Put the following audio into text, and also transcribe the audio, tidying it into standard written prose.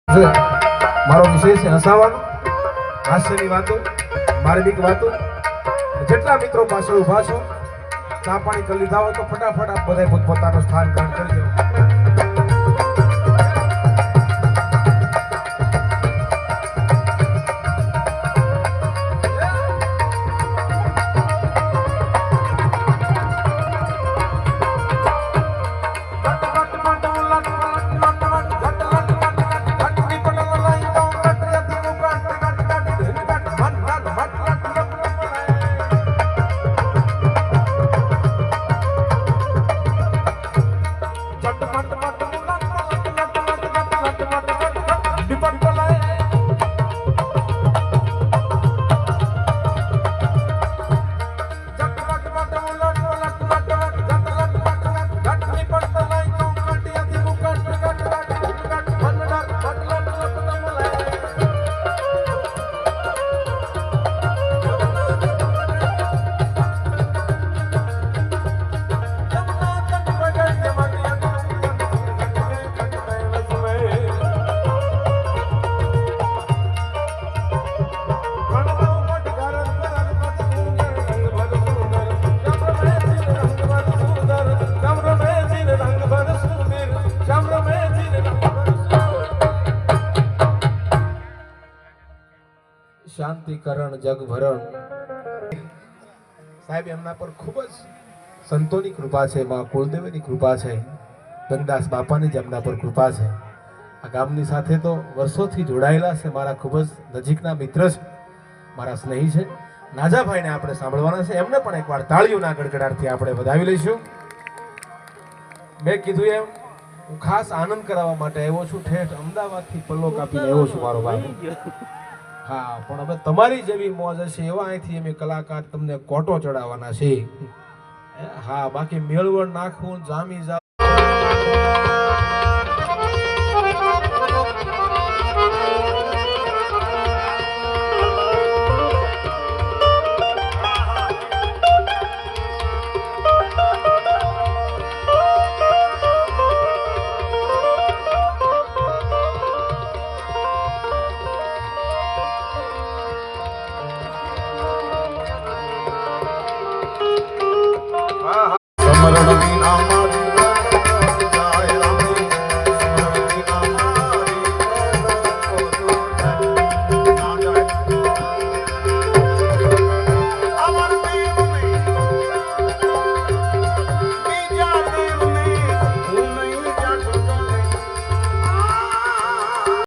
મારો વિષય છે હસાવાનો, હાસ્યની વાતો, માર્મિક વાતો. જેટલા મિત્રો પાસે ઉભા છો, ચા પાણી કરી લીધા હોય તો ફટાફટ આપ બધા પોતપોતાનું સ્થાન ગ્રહણ કરી દો. શાંતિકરણ જગભરણ સાહેબ, એમના પર ખૂબ જ સંતોની કૃપા છે, માં કુળદેવીની કૃપા છે, ગંગદાસ બાપાની જ એમના પર કૃપા છે. આ ગામની સાથે તો વર્ષોથી જોડાયેલા છે, મારા ખૂબ જ નજીકના મિત્ર છે, મારા સ્નેહી છે. નાજાભાઈને આપણે સાંભળવાના છે, એમને પણ એકવાર તાળીઓના ગડગડાટથી આપણે વધાવી લઈશું. મેં કીધું એમ હું ખાસ આનંદ કરાવવા માટે આવ્યો છું, ઠેઠ અમદાવાદથી પલ્લો કાપીને આવ્યો છું મારો ભાઈ. હા, પણ હવે તમારી જેવી મોજ હશે એવા અહીંથી અમે કલાકાર તમને કોટો ચડાવવાના છે. હા, બાકી મેળવણ નાખવું, જામી જાવ.